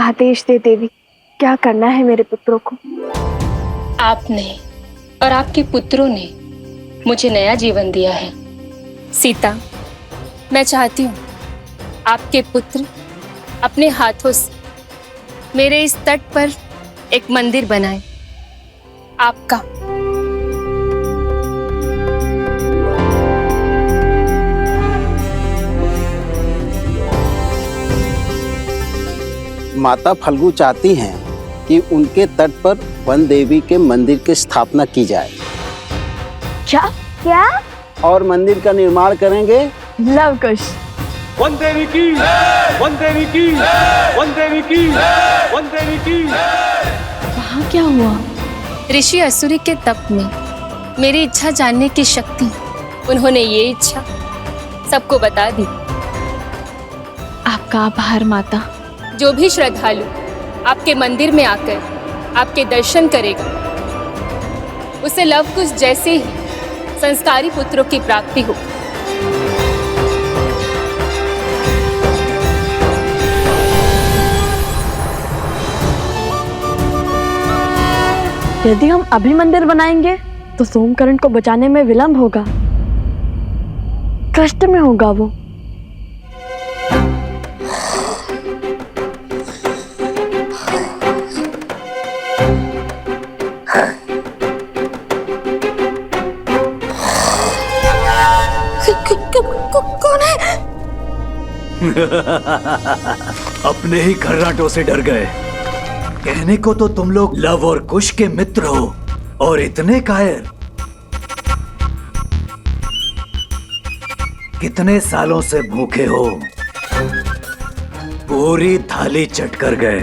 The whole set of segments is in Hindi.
आदेश दे देवी, क्या करना है मेरे पुत्रों को। आपने और आपके पुत्रों ने मुझे नया जीवन दिया है। सीता, मैं चाहती हूँ आपके पुत्र अपने हाथों से मेरे इस तट पर एक मंदिर बनाएं, आपका। माता फल्गु चाहती हैं कि उनके तट पर वन देवी के मंदिर की स्थापना की जाए। क्या? और मंदिर का निर्माण करेंगे लव कुश। वन देवी की, वन देवी की, वन देवी की, वन देवी की। वहाँ क्या हुआ? ऋषि असुरी के तप में मेरी इच्छा जानने की शक्ति, उन्होंने ये इच्छा सबको बता दी। आपका आभार माता। जो भी श्रद्धालु आपके मंदिर में आकर आपके दर्शन करेगा, उसे लव कुश जैसे ही संस्कारी पुत्रों की प्राप्ति हो। यदि हम अभी मंदिर बनाएंगे तो सोमकरण को बचाने में विलंब होगा, कष्ट में होगा वो। कौन है? अपने ही खर्राटों से डर गए। कहने को तो तुम लोग लव और कुश के मित्र हो, और इतने कायर। कितने सालों से भूखे हो, पूरी थाली चट कर गए।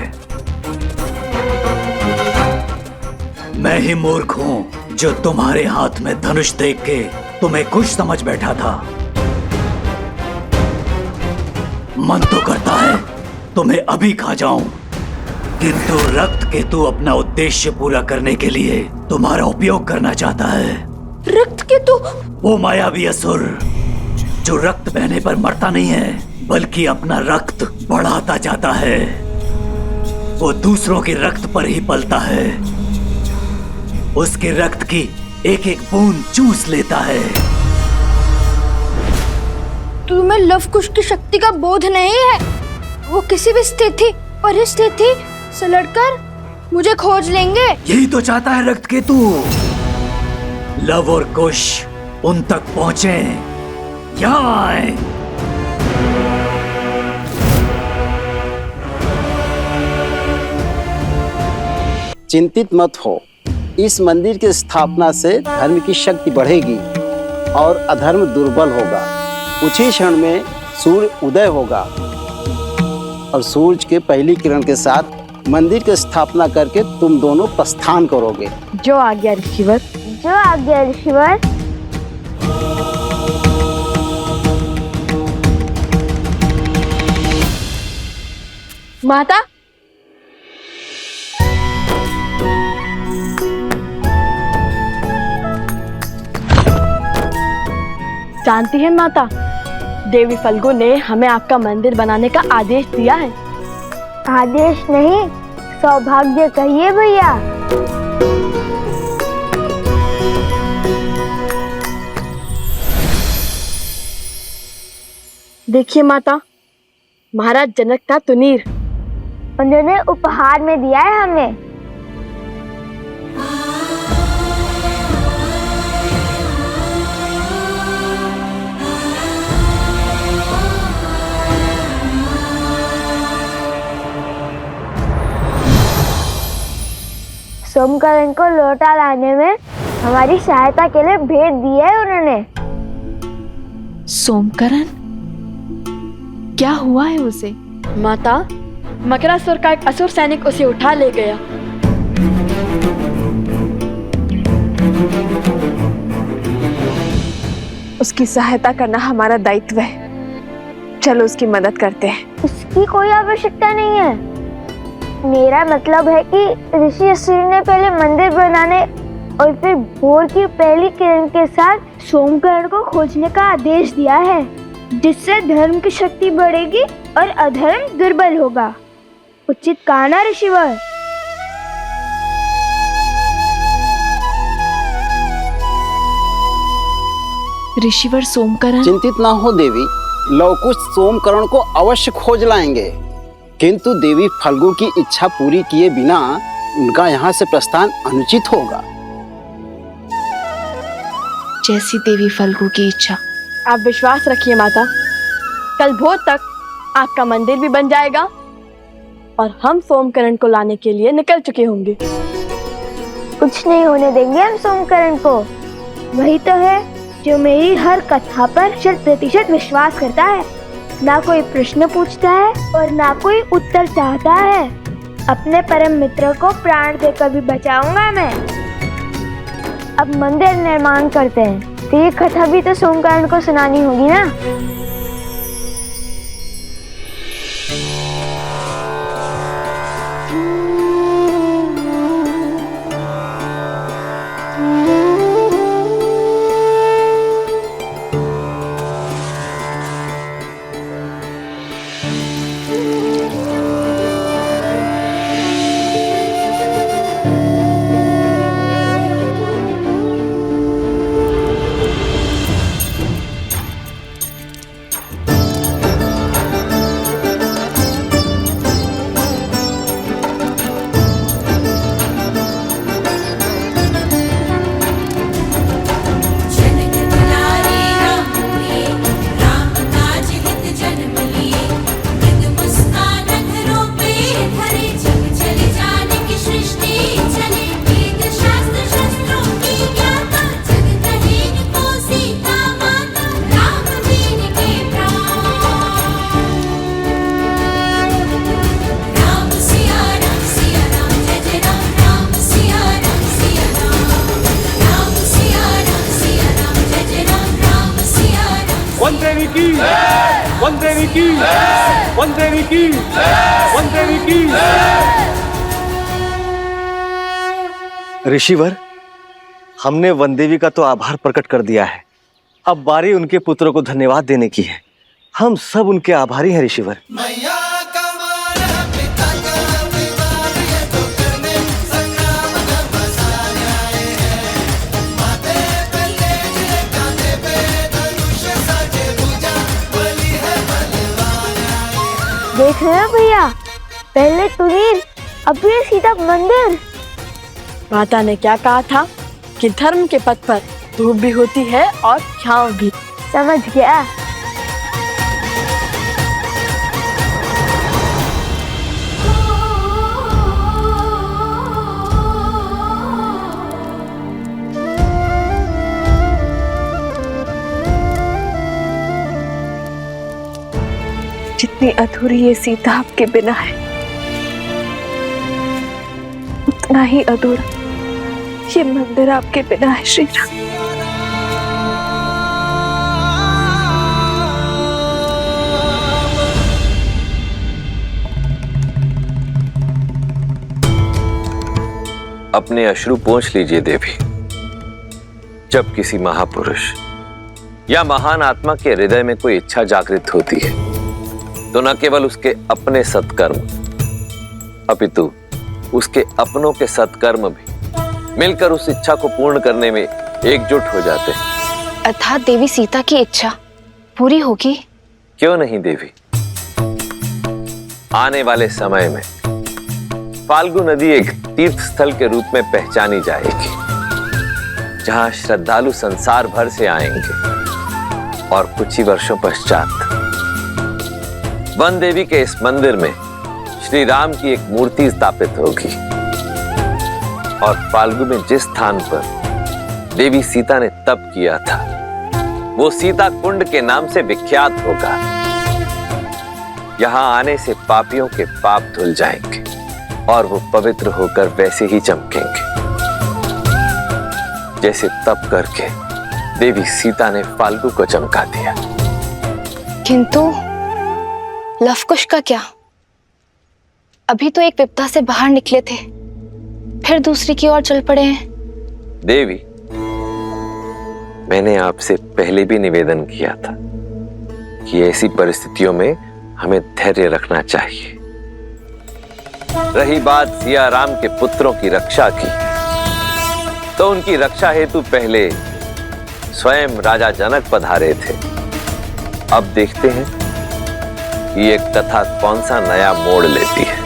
मैं ही मूर्ख हूं जो तुम्हारे हाथ में धनुष देख के तुम्हें कुश समझ बैठा था। मन तो करता है तुम्हें अभी खा जाऊं, किंतु रक्त केतु अपना उद्देश्य पूरा करने के लिए तुम्हारा उपयोग करना चाहता है। रक्त केतु? वो मायावी असुर जो रक्त बहने पर मरता नहीं है, बल्कि अपना रक्त बढ़ाता जाता है। वो दूसरों के रक्त पर ही पलता है, उसके रक्त की एक एक बूंद चूस लेता है। तुम्हें लव कुश की शक्ति का बोध नहीं है? वो किसी भी स्थिति परिस्थिति से लड़कर मुझे खोज लेंगे। यही तो चाहता है रक्त केतु। लव और कुश उन तक पहुंचे, यहाँ आए। चिंतित मत हो, इस मंदिर की स्थापना से धर्म की शक्ति बढ़ेगी और अधर्म दुर्बल होगा। कुछ ही क्षण में सूर्य उदय होगा और सूरज के पहली किरण के साथ मंदिर की स्थापना करके तुम दोनों प्रस्थान करोगे। जो आज्ञा ऋषिवर। जो आज्ञा ऋषिवर। माता, जानती है माता, देवी फल्गु ने हमें आपका मंदिर बनाने का आदेश दिया है। आदेश नहीं, सौभाग्य कहिए भैया। देखिए माता, महाराज जनक का तुनीर उन्होंने उपहार में दिया है हमें। सोमकरण को लौटा लाने में हमारी सहायता के लिए भेंट दी है उन्होंने। सोमकरण? क्या हुआ है उसे? माता, मकरासुर का एक असुर सैनिक उसे उठा ले गया। उसकी सहायता करना हमारा दायित्व है। चलो उसकी मदद करते हैं। उसकी कोई आवश्यकता नहीं है। मेरा मतलब है कि ऋषि असुरी ने पहले मंदिर बनाने और फिर भोर की पहली किरण के साथ सोमकरण को खोजने का आदेश दिया है, जिससे धर्म की शक्ति बढ़ेगी और अधर्म दुर्बल होगा। उचित कहा ना ऋषिवर? ऋषिवर सोमकरण, चिंतित ना हो देवी, लवकुश सोमकरण को अवश्य खोज लाएंगे, किंतु देवी फल्गु की इच्छा पूरी किए बिना उनका यहाँ से प्रस्थान अनुचित होगा। जैसी देवी फल्गु की इच्छा। आप विश्वास रखिए माता, कल भोर तक आपका मंदिर भी बन जाएगा और हम सोमकरण को लाने के लिए निकल चुके होंगे। कुछ नहीं होने देंगे हम सोमकरण को। वही तो है जो मेरी हर कथा पर 100% विश्वास करता है। ना कोई प्रश्न पूछता है और ना कोई उत्तर चाहता है। अपने परम मित्र को प्राण देकर भी बचाऊंगा मैं। अब मंदिर निर्माण करते हैं, तो ये कथा भी तो सोमकरण को सुनानी होगी ना। ऋषिवर, हमने वनदेवी का तो आभार प्रकट कर दिया है, अब बारी उनके पुत्रों को धन्यवाद देने की है। हम सब उनके आभारी हैं ऋषिवर। देख रहे हो भैया, पहले तुनीर, अब भी सीधा मंदिर। माता ने क्या कहा था कि धर्म के पथ पर धूप भी होती है और छांव भी। समझ गया। जितनी अधूरी ये सीता आपके बिना है, उतना ही अधूरा ये मंदिर आपके बिना है श्री राम। अपने अश्रु पोंछ लीजिए देवी। जब किसी महापुरुष या महान आत्मा के हृदय में कोई इच्छा जागृत होती है, तो न केवल उसके अपने सत्कर्म अपितु उसके अपनों के सत्कर्म भी मिलकर उस इच्छा को पूर्ण करने में एकजुट हो जाते हैं। अर्थात देवी सीता की इच्छा पूरी होगी? क्यों नहीं देवी। आने वाले समय में फाल्गु नदी एक तीर्थ स्थल के रूप में पहचानी जाएगी, जहां श्रद्धालु संसार भर से आएंगे और कुछ ही वर्षों पश्चात वन देवी के इस मंदिर में श्री राम की एक मूर्ति स्थापित होगी और फाल्गु में जिस स्थान पर देवी सीता ने तप किया था, वो सीता कुंड के नाम से विख्यात होगा। यहां आने से पापियों के पाप धुल जाएंगे और वो पवित्र होकर वैसे ही चमकेंगे जैसे तप करके देवी सीता ने फाल्गु को चमका दिया। किंतु लवकुश का क्या? अभी तो एक विपदा से बाहर निकले थे, फिर दूसरी की ओर चल पड़े हैं। देवी, मैंने आपसे पहले भी निवेदन किया था कि ऐसी परिस्थितियों में हमें धैर्य रखना चाहिए। रही बात सिया राम के पुत्रों की रक्षा की, तो उनकी रक्षा हेतु पहले स्वयं राजा जनक पधारे थे। अब देखते हैं कि ये कथा कौन सा नया मोड़ लेती है।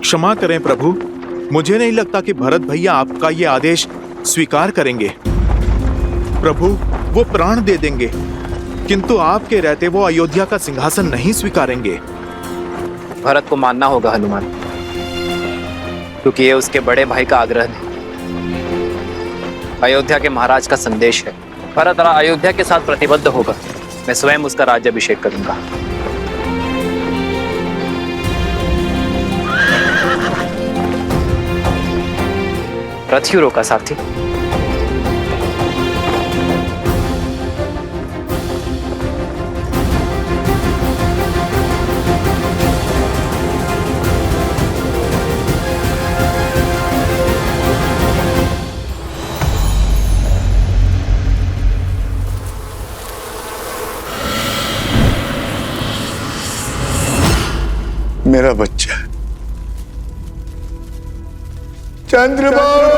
क्षमा करें प्रभु, मुझे नहीं लगता कि भरत भैया आपका ये आदेश स्वीकार करेंगे। प्रभु, वो प्राण दे देंगे, किंतु आपके रहते वो अयोध्या का सिंहासन नहीं स्वीकारेंगे। भरत को मानना होगा हनुमान, क्योंकि ये उसके बड़े भाई का आग्रह है, अयोध्या के महाराज का संदेश है। भरत अयोध्या के साथ प्रतिबद्ध होगा, मैं स्वयं उसका राज्याभिषेक करूंगा। रथ क्यों रोका साथी? मेरा बच्चा चंद्रबाबू।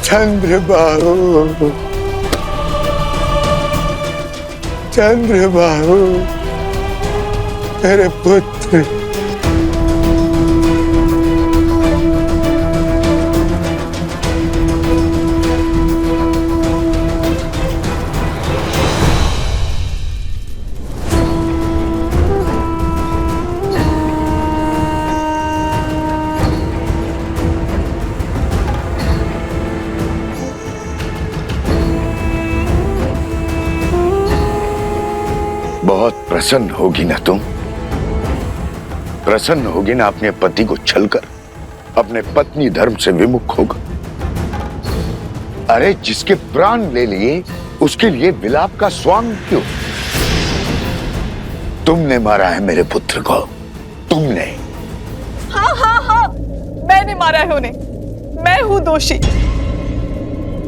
चंद्रबाबू, चंद्रबाबू, मेरे पुत्र। बहुत प्रसन्न होगी ना तुम? प्रसन्न होगी ना अपने पति को छलकर अपने पत्नी धर्म से विमुख होगा? अरे जिसके प्राण ले लिए उसके लिए विलाप का स्वांग क्यों? तुमने मारा है मेरे पुत्र को, तुमने। हाँ हाँ हाँ, मैंने मारा है उन्हें, मैं हूँ दोषी।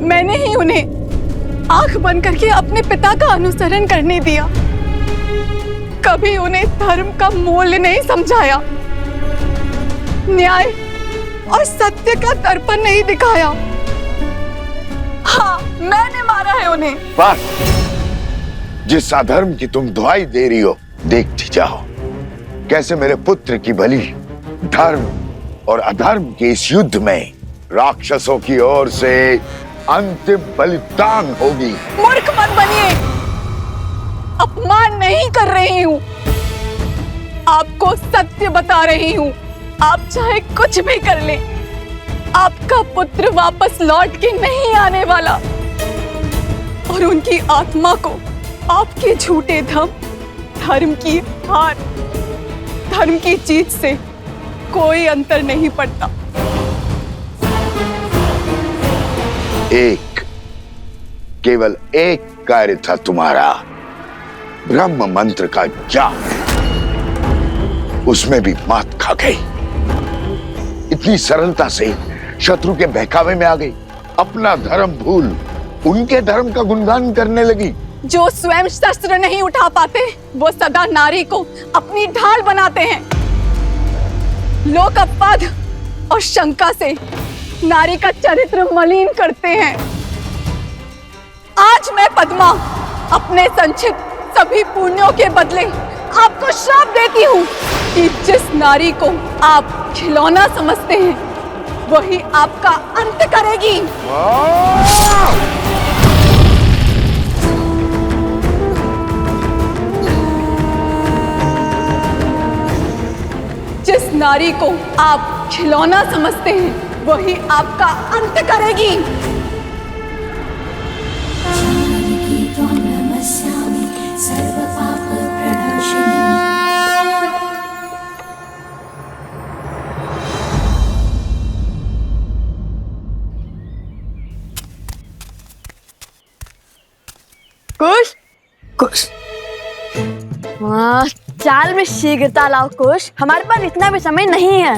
मैंने ही उन्हें आंख बंद करके अपने पिता का अनुसरण करने दिया, कभी उन्हें धर्म का मूल्य नहीं समझाया, न्याय और सत्य का दर्पण नहीं दिखाया। हाँ, मैंने मारा है उन्हें। बस, जिस अधर्म की तुम दुहाई दे रही हो, देखती जाओ कैसे मेरे पुत्र की बलि धर्म और अधर्म के इस युद्ध में राक्षसों की ओर से अंतिम बलिदान होगी। मूर्ख मत बनिए, अपमान नहीं कर रही हूँ, आपको सत्य बता रही हूँ। आप चाहे कुछ भी कर लें, आपका पुत्र वापस लौट के नहीं आने वाला, और उनकी आत्मा को आपके झूठे धर्म की हार, धर्म की जीत से कोई अंतर नहीं पड़ता। केवल एक कार्य था तुम्हारा, ब्रह्म मंत्र का जाप, उसमें भी मात खा गई। इतनी सरलता से शत्रु के बहकावे में आ गई, अपना धर्म भूल उनके धर्म का गुणगान करने लगी। जो स्वयं शस्त्र नहीं उठा पाते, वो सदा नारी को अपनी ढाल बनाते हैं। लोक अपवाद और शंका से नारी का चरित्र मलिन करते हैं। आज मैं पद्मा अपने संचित सभी पुण्यों के बदले आपको श्राप देती हूँ कि जिस नारी को आप खिलौना समझते हैं, वही आपका अंत करेगी। जिस नारी को आप खिलौना समझते हैं, वही आपका अंत करेगी। खुश खुश। हाँ, चाल में शीघ्रता लाओ कुश, हमारे पास इतना भी समय नहीं है।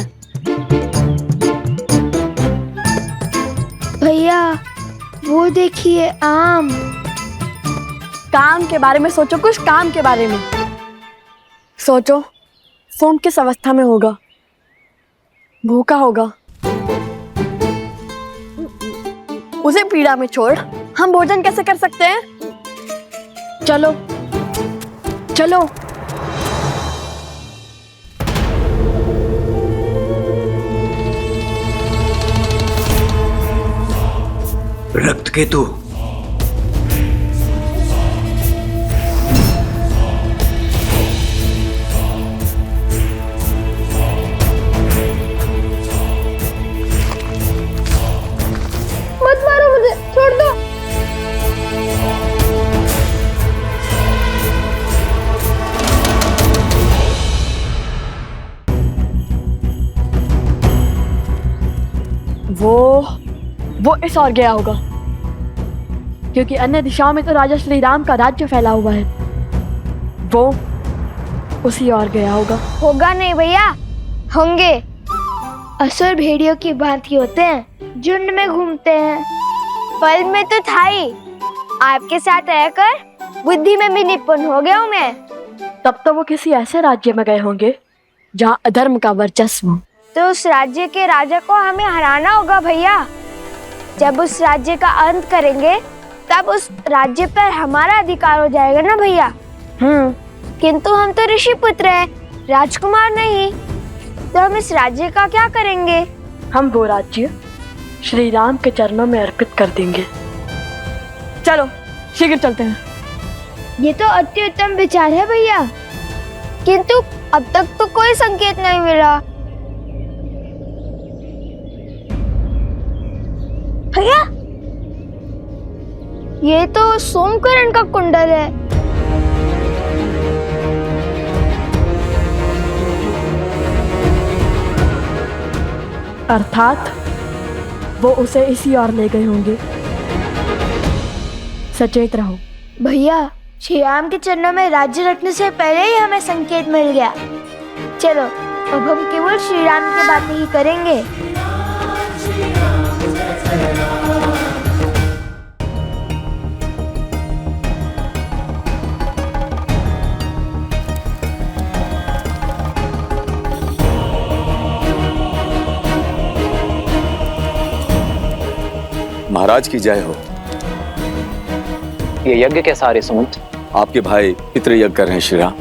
भैया वो देखिए आम। काम के बारे में सोचो कुछ, काम के बारे में सोचो। सोम किस अवस्था में होगा? भूखा होगा। उसे पीड़ा में छोड़ हम भोजन कैसे कर सकते हैं? चलो चलो। रक्त केतु, मत मारो मुझे, छोड़ दो। वो इस ओर गया होगा, क्योंकि अन्य दिशाओं में तो राजा श्री राम का राज्य फैला हुआ है। वो उसी ओर गया होगा। होगा नहीं भैया, होंगे। असुर भेड़ियों की भांति होते हैं, झुंड में घूमते हैं। फल में तो था ही, आपके साथ रहकर बुद्धि में भी निपुण हो गया हूँ मैं। तब तो वो किसी ऐसे राज्य में गए होंगे जहाँ अधर्म का वर्चस्व हो। तो उस राज्य के राजा को हमें हराना होगा भैया। जब उस राज्य का अंत करेंगे तब उस राज्य पर हमारा अधिकार हो जाएगा ना भैया। किंतु हम तो ऋषि पुत्र हैं, राजकुमार नहीं। तो हम इस राज्य का क्या करेंगे? हम वो राज्य श्री राम के चरणों में अर्पित कर देंगे। चलो शीघ्र चलते हैं। ये तो अति उत्तम विचार है भैया, किंतु अब तक तो कोई संकेत नहीं मिला। भैया ये तो सोमकरण का कुंडल है। अर्थात वो उसे इसी ओर ले गए होंगे। सचेत रहो। भैया श्री राम के चरणों में राज्य रखने से पहले ही हमें संकेत मिल गया। चलो अब हम केवल श्री राम की बातें ही करेंगे। महाराज की जय हो। ये यज्ञ कैसा रे सुमंत? आपके भाई पितृ यज्ञ कर रहे हैं श्री राम।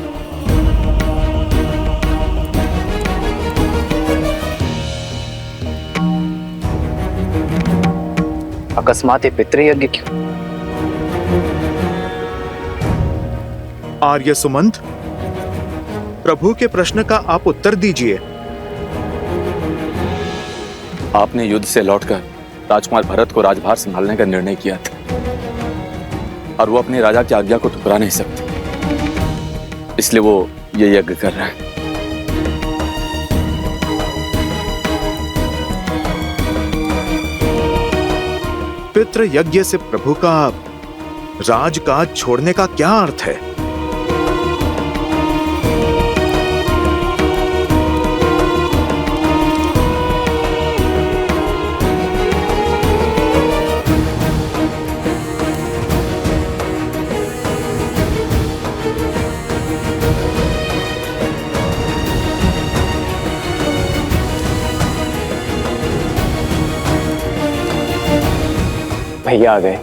अकस्मात ये पितृयज्ञ क्यों? आर्य सुमंत, प्रभु के प्रश्न का आप उत्तर दीजिए। आपने युद्ध से लौटकर राजकुमार भरत को राजभार संभालने का निर्णय किया था, और वो अपने राजा की आज्ञा को ठुकरा नहीं सकते, इसलिए वो ये यज्ञ कर रहा है। पितृ यज्ञ से प्रभु का राजकाज छोड़ने का क्या अर्थ है? भैया आ गए,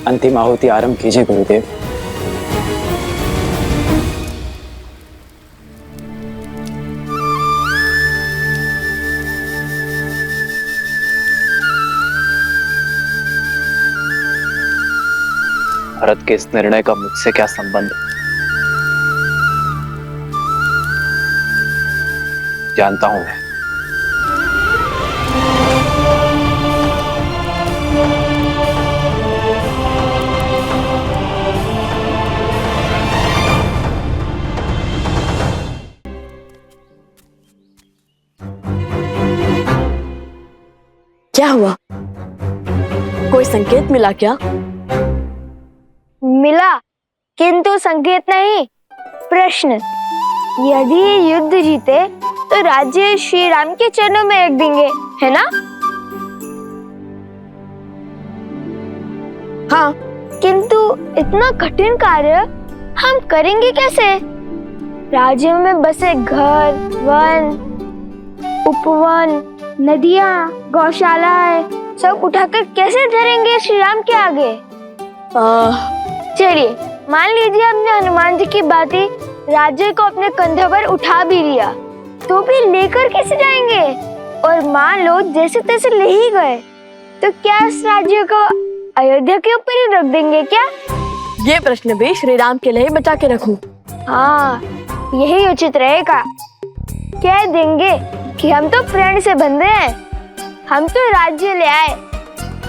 अंतिम आहुति आरंभ कीजिए गुरुदेव। भरत के इस निर्णय का मुझसे क्या संबंध? जानता हूं मैं। क्या हुआ? कोई संकेत मिला क्या? मिला, किंतु संकेत नहीं, प्रश्न। यदि ये युद्ध जीते तो राज्य श्री राम के चरणों में रख देंगे, है ना? हाँ। किंतु इतना कठिन कार्य हम करेंगे कैसे? राज्य में बसे घर, वन, उपवन, नदियाँ, गौशालाएं सब उठाकर कैसे धरेंगे श्री राम के आगे? चलिए मान लीजिए हमने हनुमान जी की बातें राज्य को अपने कंधों पर उठा भी लिया, तो भी लेकर कैसे जाएंगे? और मान लो जैसे तैसे ले ही गए, तो क्या इस राज्य को अयोध्या के ऊपर ही रख देंगे क्या? ये प्रश्न भी श्री राम के लिए बचा के रखूं। हाँ, यही उचित रहेगा। कह देंगे कि हम तो प्रण से बंधे हैं, हम तो राज्य ले आए।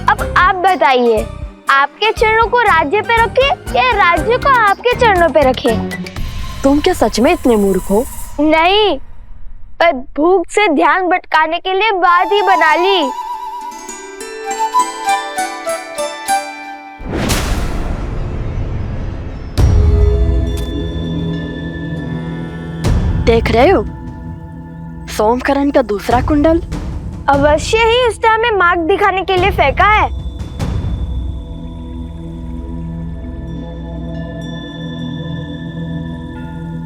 अब आप बताइए, आपके चरणों को राज्य पे रखे या राज्य को आपके चरणों पे रखे? तुम क्या सच में इतने मूर्ख हो? नहीं, पर भूख से ध्यान भटकाने के लिए बात ही बना ली। देख रहे हो सोमकरण का दूसरा कुंडल? अवश्य ही उसने हमें मार्ग दिखाने के लिए फेंका है।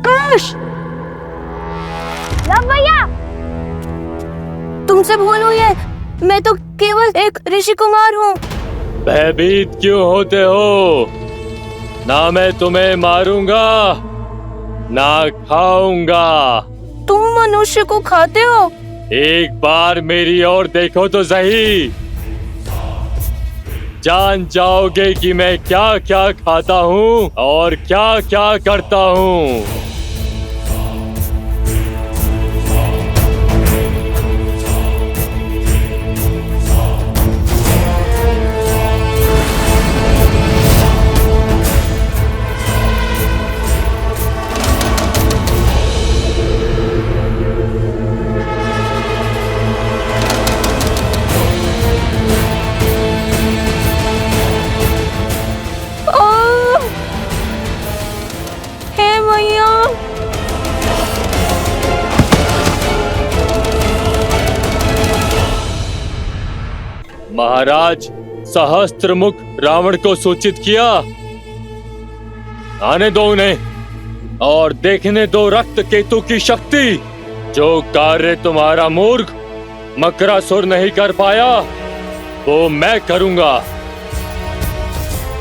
कुश! लव भैया, तुमसे भूल हुई है, मैं तो केवल एक ऋषि कुमार हूँ। भयभीत क्यों होते हो? ना मैं तुम्हें मारूंगा ना खाऊंगा। तुम मनुष्य को खाते हो? एक बार मेरी ओर देखो तो सही, जान जाओगे कि मैं क्या क्या खाता हूँ और क्या क्या करता हूँ। महाराज, सहस्त्रमुख रावण को सूचित किया। आने दो उन्हें और देखने दो रक्त केतु की शक्ति। जो कार्य तुम्हारा मूर्ख मकरासुर नहीं कर पाया वो मैं करूंगा।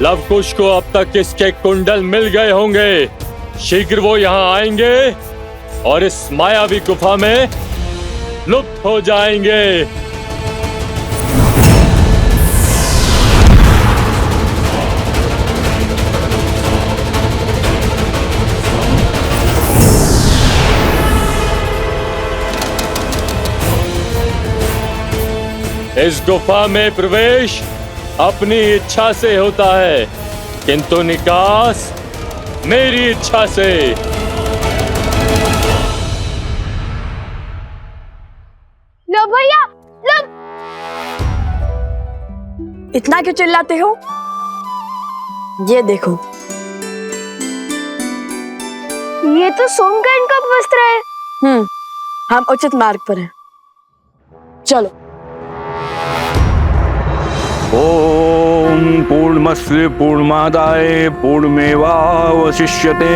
लवकुश को अब तक इसके कुंडल मिल गए होंगे। शीघ्र वो यहाँ आएंगे और इस मायावी गुफा में लुप्त हो जाएंगे। इस गुफा में प्रवेश अपनी इच्छा से होता है, किंतु निकास मेरी इच्छा से। लो भैया, लो। इतना क्यों चिल्लाते हो? ये देखो, ये तो सोमकर्ण का वस्त्र है। हम उचित मार्ग पर हैं। चलो। ओम पूर्णमस्य पूर्णमादाय पूर्णमेवावशिष्यते।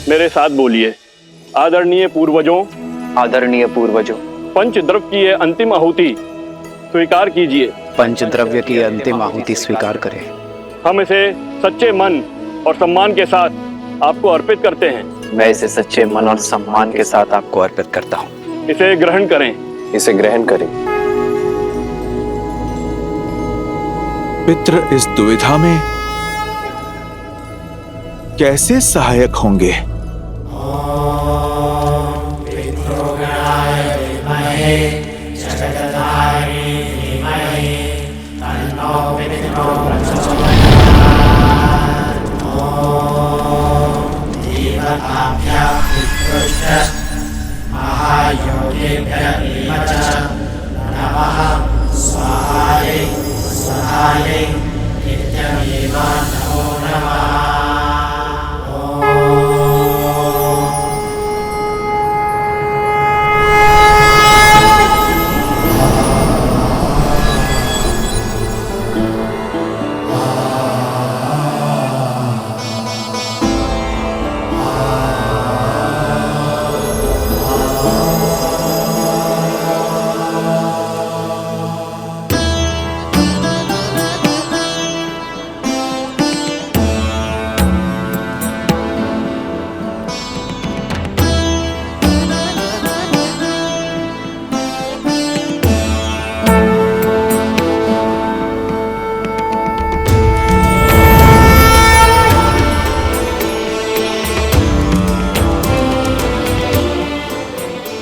मेरे साथ बोलिए। आदरणीय पूर्वजों, आदरणीय पूर्वजों, पंचद्रव्य की ये अंतिम आहुति स्वीकार कीजिए। पंचद्रव्य की अंतिम आहुति स्वीकार करें। हम इसे सच्चे मन और सम्मान के साथ आपको अर्पित करते हैं। मैं इसे सच्चे मन और सम्मान के साथ आपको अर्पित करता हूँ। इसे ग्रहण करें। इसे ग्रहण करें। पितृ इस दुविधा में कैसे सहायक होंगे?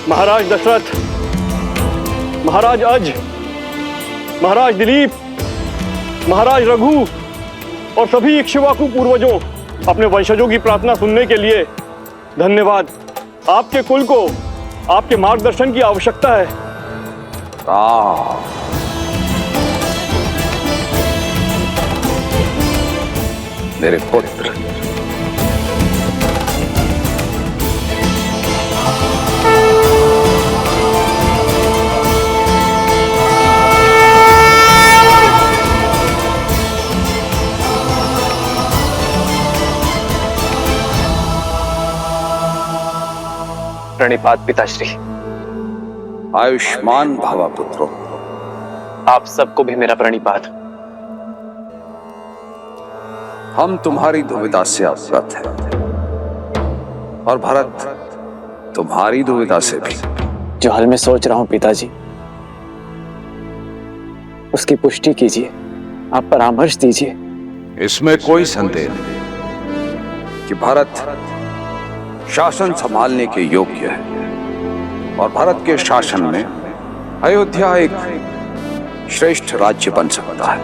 महाराज दशरथ, महाराज अज, महाराज दिलीप, महाराज रघु और सभी इक्ष्वाकु पूर्वजों, अपने वंशजों की प्रार्थना सुनने के लिए धन्यवाद। आपके कुल को आपके मार्गदर्शन की आवश्यकता है। मेरे पुत्र, प्रणिपात पिताश्री। आयुष्मान भव पुत्रो। आप सबको भी मेरा प्रणिपात। हम तुम्हारी दुविधा से अवगत हैं और भरत तुम्हारी दुविधा से भी। जो हाल मैं सोच रहा हूं पिताजी, उसकी पुष्टि कीजिए, आप परामर्श दीजिए। इसमें कोई संदेह नहीं कि भरत शासन संभालने के योग्य है और भारत के शासन में अयोध्या एक श्रेष्ठ राज्य बन सकता है।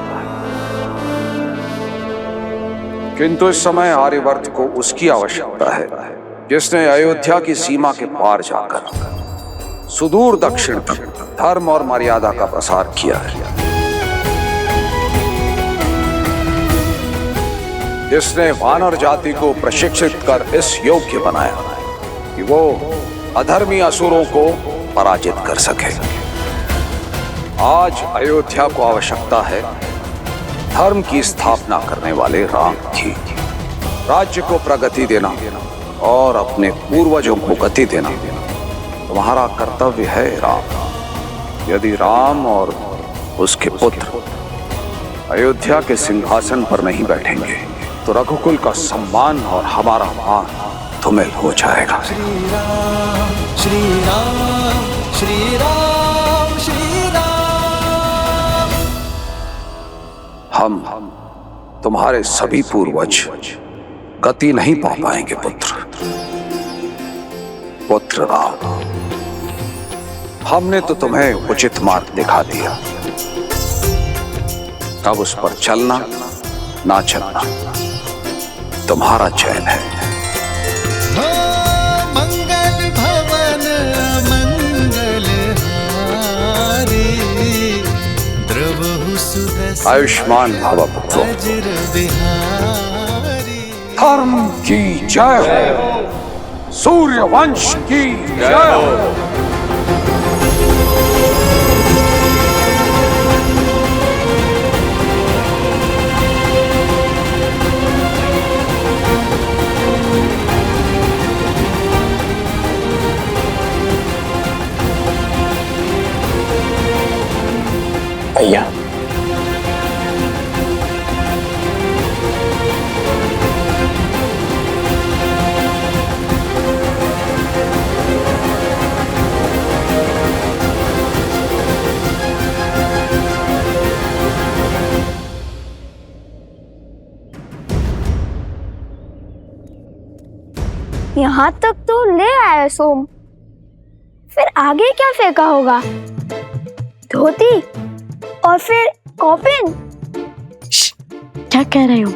किंतु इस समय आर्यवर्त को उसकी आवश्यकता है जिसने अयोध्या की सीमा के पार जाकर सुदूर दक्षिण तक धर्म और मर्यादा का प्रसार किया है, जिसने वानर जाति को प्रशिक्षित कर इस योग्य बनाया कि वो अधर्मी असुरों को पराजित कर सके। आज अयोध्या को आवश्यकता है धर्म की स्थापना करने वाले राम की। राज्य को प्रगति देना और अपने पूर्वजों को गति देना तुम्हारा कर्तव्य है राम। यदि राम और उसके पुत्र अयोध्या के सिंहासन पर नहीं बैठेंगे तो रघुकुल का सम्मान और हमारा मान धूमिल हो जाएगा। श्री राम श्री राम श्री राम श्री राम। हम तुम्हारे सभी पूर्वज गति नहीं पा पाएंगे पुत्र राम। हमने तो तुम्हें उचित मार्ग दिखा दिया, अब उस पर चलना ना चलना तुम्हारा चयन है। मंगल भवन मंगल हारी, द्रवहु सुदर्शन आयुष्मान भव पुत्रो। वज्र बिहारी। धर्म की जय हो, सूर्य वंश की जय हो। भैया, यहाँ तक तो ले आया सोम, फिर आगे क्या फेंका होगा? धोती और फिर कॉफिन। क्या कह रहे हो?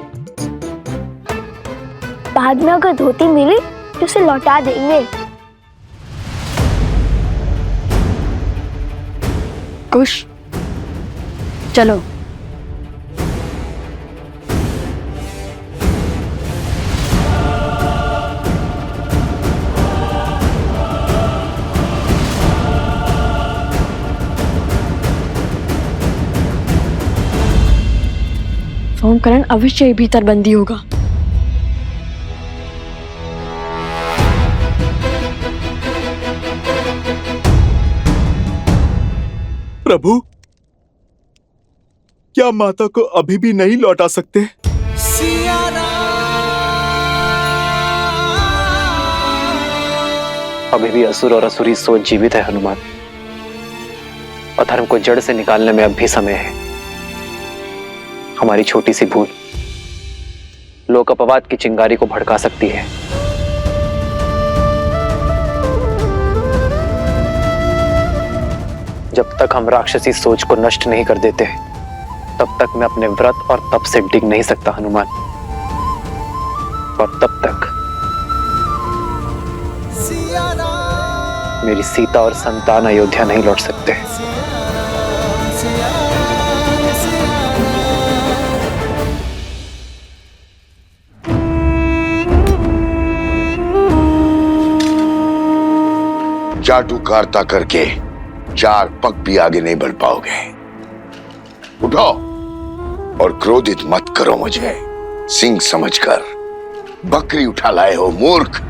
बाद में अगर धोती मिली तो उसे लौटा देंगे। कुश, चलो सोमकरण अवश्य ही भीतर बंदी होगा। प्रभु, क्या माता को अभी भी नहीं लौटा सकते? अभी भी असुर और असुरी सोच जीवित है हनुमान। अधर्म को जड़ से निकालने में अब भी समय है। हमारी छोटी सी भूल लोक अपवाद की चिंगारी को भड़का सकती है। जब तक हम राक्षसी सोच को नष्ट नहीं कर देते तब तक मैं अपने व्रत और तप से डिग नहीं सकता हनुमान। और तब तक मेरी सीता और संतान अयोध्या नहीं लौट सकते। चाटुकारिता करके 4 पग भी आगे नहीं बढ़ पाओगे। उठो और क्रोधित मत करो मुझे। सिंह समझकर बकरी उठा लाए हो मूर्ख।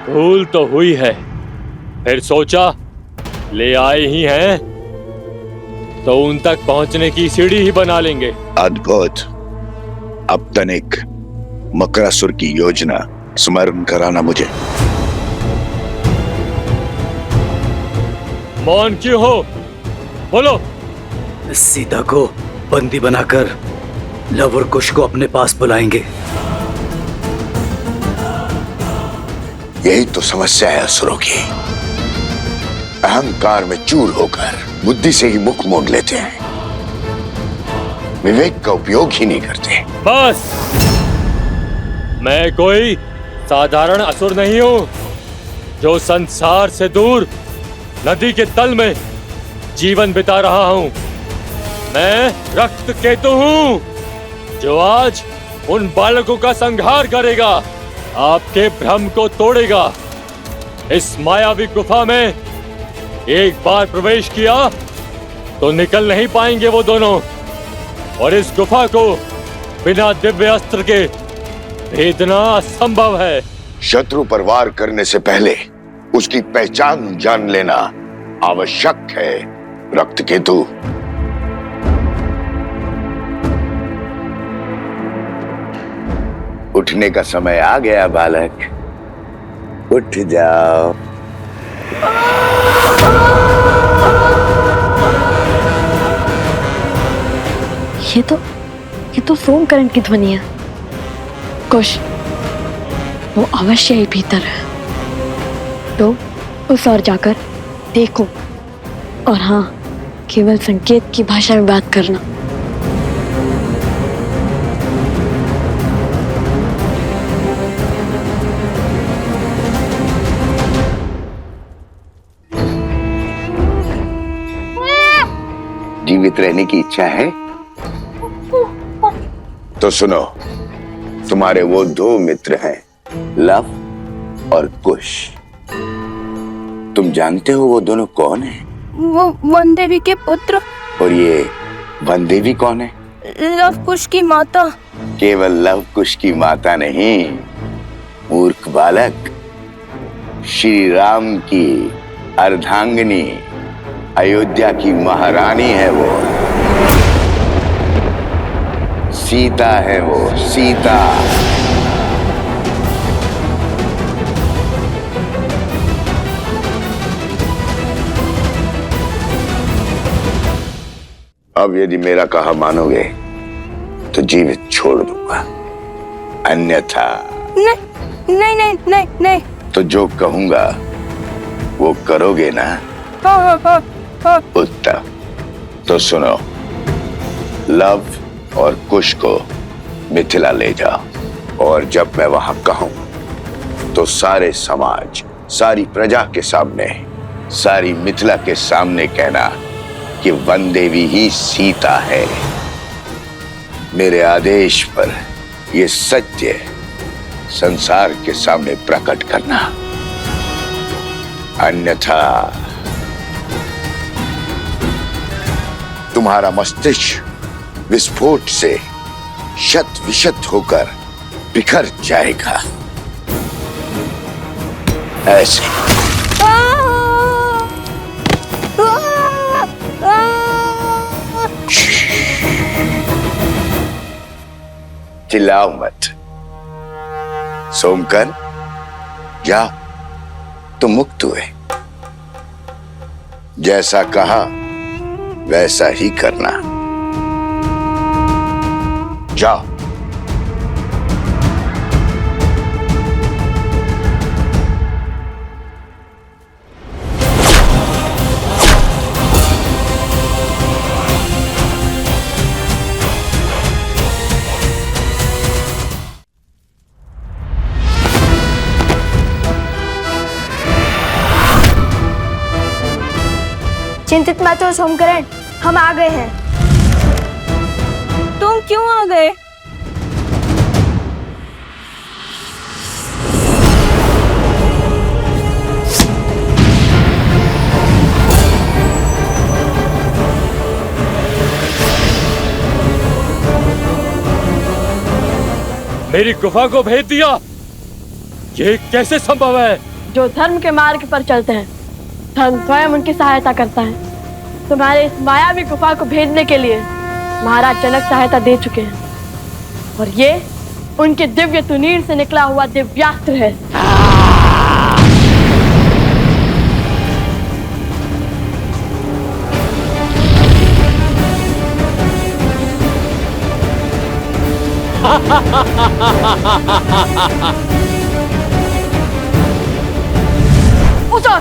भूल तो हुई है, फिर सोचा ले आए ही हैं तो उन तक पहुंचने की सीढ़ी ही बना लेंगे। अद्भुत। अब तनिक मकरासुर की योजना स्मरण कराना मुझे। मौन क्यों हो, बोलो। सीता को बंदी बनाकर लव और कुश को अपने पास बुलाएंगे। यही तो समस्या है असुरों की। अहंकार में चूर होकर बुद्धि से ही मुख मोड़ लेते हैं, विवेक का उपयोग ही नहीं करते। बस, मैं कोई साधारण असुर नहीं हूं जो संसार से दूर नदी के तल में जीवन बिता रहा हूं। मैं रक्त केतु हूं जो आज उन बालकों का संहार करेगा, आपके भ्रम को तोड़ेगा। इस मायावी गुफा में एक बार प्रवेश किया तो निकल नहीं पाएंगे वो दोनों, और इस गुफा को बिना दिव्य अस्त्र के भेदना असंभव है। शत्रु पर वार करने से पहले उसकी पहचान जान लेना आवश्यक है रक्त केतु। उठने का समय आ गया बालक, उठ जाओ। ये तो सोमकरण की ध्वनि है। कुश, वो अवश्य ही भीतर है। तो उस ओर जाकर देखो, और हाँ, केवल संकेत की भाषा में बात करना। जीवित रहने की इच्छा है तो सुनो, तुम्हारे वो 2 मित्र हैं, लव और कुश। तुम जानते हो वो दोनों कौन हैं? वो वन देवी के पुत्र। और ये वन देवी कौन है? लव कुश की माता। केवल लव कुश की माता नहीं, मूर्ख बालक, श्री राम की अर्धांगिनी, अयोध्या की महारानी है वो। सीता है वो, सीता। अब यदि मेरा कहा मानोगे तो जीवित छोड़ दूंगा, अन्यथा नहीं। तो जो कहूंगा वो करोगे ना? हाँ। उत्तम। तो सुनो, लव और कुश को मिथिला ले जाओ, और जब मैं वहां कहूं तो सारे समाज, सारी प्रजा के सामने, सारी मिथिला के सामने कहना कि वन देवी ही सीता है। मेरे आदेश पर ये सत्य संसार के सामने प्रकट करना, अन्यथा तुम्हारा मस्तिष्क विस्फोट से शत विशत होकर बिखर जाएगा। ऐसे चिल्लाओ मत। सोमकर, जा, तुम मुक्त हुए। जैसा कहा वैसा ही करना। जाओ। चिंतित मत हो सोमकरण, हम आ गए हैं। तुम क्यों आ गए? मेरी गुफा को भेज दिया, ये कैसे संभव है? जो धर्म के मार्ग पर चलते हैं, धर्म स्वयं उनकी सहायता करता है। तुम्हारे इस मायावी गुफा को भेजने के लिए महाराज जनक सहायता दे चुके हैं, और ये उनके दिव्य तुनीर से निकला हुआ दिव्यास्त्र है। उठो!